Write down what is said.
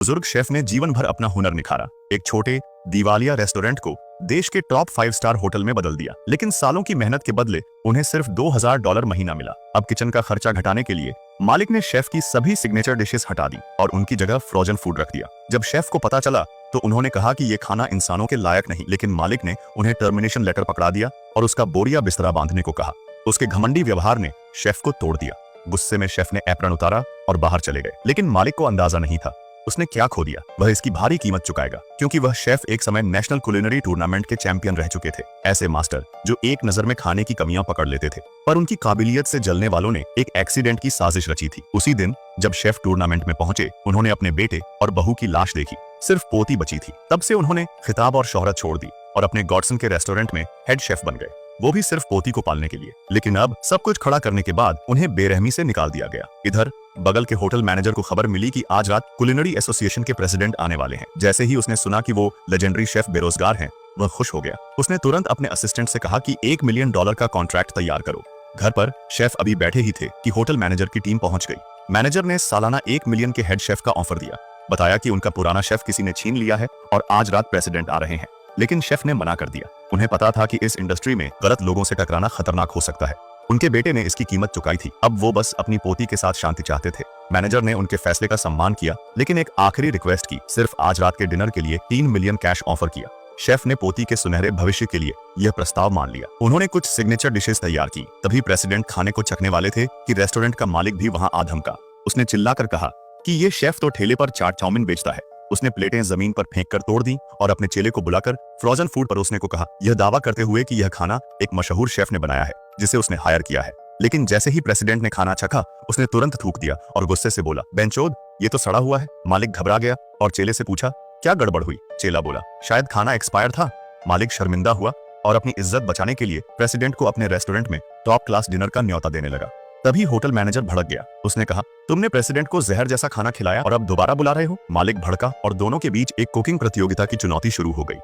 बुजुर्ग शेफ ने जीवन भर अपना हुनर निखारा, एक छोटे दिवालिया रेस्टोरेंट को देश के टॉप 5 स्टार होटल में बदल दिया। लेकिन सालों की मेहनत के बदले उन्हें सिर्फ $2000 महीना मिला। अब किचन का खर्चा घटाने के लिए मालिक ने शेफ की सभी सिग्नेचर डिशेस हटा दी और उनकी जगह फ्रोजन फूड रख दिया। जब शेफ को पता चला तो उन्होंने कहा कि ये खाना इंसानों के लायक नहीं, लेकिन मालिक ने उन्हें टर्मिनेशन लेटर पकड़ा दिया और उसका बोरिया बिस्तरा बांधने को कहा। उसके घमंडी व्यवहार ने शेफ को तोड़ दिया। गुस्से में शेफ ने एप्रन उतारा और बाहर चले गए। लेकिन मालिक को अंदाजा नहीं था उसने क्या खो दिया। वह इसकी भारी कीमत चुकाएगा, क्योंकि वह शेफ एक समय नेशनल कुलिनरी टूर्नामेंट के चैंपियन रह चुके थे। ऐसे मास्टर जो एक नजर में खाने की कमियां पकड़ लेते थे। पर उनकी काबिलियत से जलने वालों ने एक एक्सीडेंट की साजिश रची थी। उसी दिन जब शेफ टूर्नामेंट में पहुंचे, उन्होंने अपने बेटे और बहू की लाश देखी। सिर्फ पोती बची थी। तब से उन्होंने खिताब और शोहरत छोड़ दी और अपने गॉडसन के रेस्टोरेंट में हेड शेफ बन गए, वो भी सिर्फ पोती को पालने के लिए। लेकिन अब सब कुछ खड़ा करने के बाद उन्हें बेरहमी से निकाल दिया गया। इधर बगल के होटल मैनेजर को खबर मिली कि आज रात कुलिनरी एसोसिएशन के प्रेसिडेंट आने वाले हैं। जैसे ही उसने सुना कि वो लेजेंडरी शेफ बेरोजगार हैं, वह खुश हो गया। उसने तुरंत अपने असिस्टेंट से कहा कि $1 मिलियन का कॉन्ट्रैक्ट तैयार करो। घर पर शेफ अभी बैठे ही थे कि होटल मैनेजर की टीम पहुंच गई। मैनेजर ने सालाना $1 मिलियन के हेड शेफ का ऑफर दिया। बताया कि उनका पुराना शेफ किसी ने छीन लिया है और आज रात प्रेसिडेंट आ रहे हैं। लेकिन शेफ ने मना कर दिया। उन्हें पता था कि इस इंडस्ट्री में गलत लोगों से टकराना खतरनाक हो सकता है। उनके बेटे ने इसकी कीमत चुकाई थी। अब वो बस अपनी पोती के साथ शांति चाहते थे। मैनेजर ने उनके फैसले का सम्मान किया, लेकिन एक आखिरी रिक्वेस्ट की। सिर्फ आज रात के डिनर के लिए $3 मिलियन कैश ऑफर किया। शेफ ने पोती के सुनहरे भविष्य के लिए यह प्रस्ताव मान लिया। उन्होंने कुछ सिग्नेचर डिशेस तैयार की। तभी प्रेसिडेंट खाने को चखने वाले थे कि रेस्टोरेंट का मालिक भी वहां आ धमका। उसने चिल्लाकर कहा कि ये शेफ तो ठेले पर चाट चाउमीन बेचता है। उसने प्लेटें जमीन पर फेंक कर तोड़ दी और अपने चेले को बुलाकर फ्रोजन फूड परोसने को कहा, यह दावा करते हुए कि यह खाना एक मशहूर शेफ ने बनाया है जिसे उसने हायर किया है। लेकिन जैसे ही प्रेसिडेंट ने खाना चखा, उसने तुरंत थूक दिया और गुस्से से बोला, बेंचोद, ये तो सड़ा हुआ है। मालिक घबरा गया और चेले से पूछा, क्या गड़बड़ हुई? चेला बोला, शायद खाना एक्सपायर था। मालिक शर्मिंदा हुआ और अपनी इज्जत बचाने के लिए प्रेसिडेंट को अपने रेस्टोरेंट में टॉप क्लास डिनर का न्योता देने लगा। तभी होटल मैनेजर भड़क गया। उसने कहा, तुमने प्रेसिडेंट को जहर जैसा खाना खिलाया और अब दोबारा बुला रहे हो? मालिक भड़का और दोनों के बीच एक कुकिंग प्रतियोगिता की चुनौती शुरू हो गई।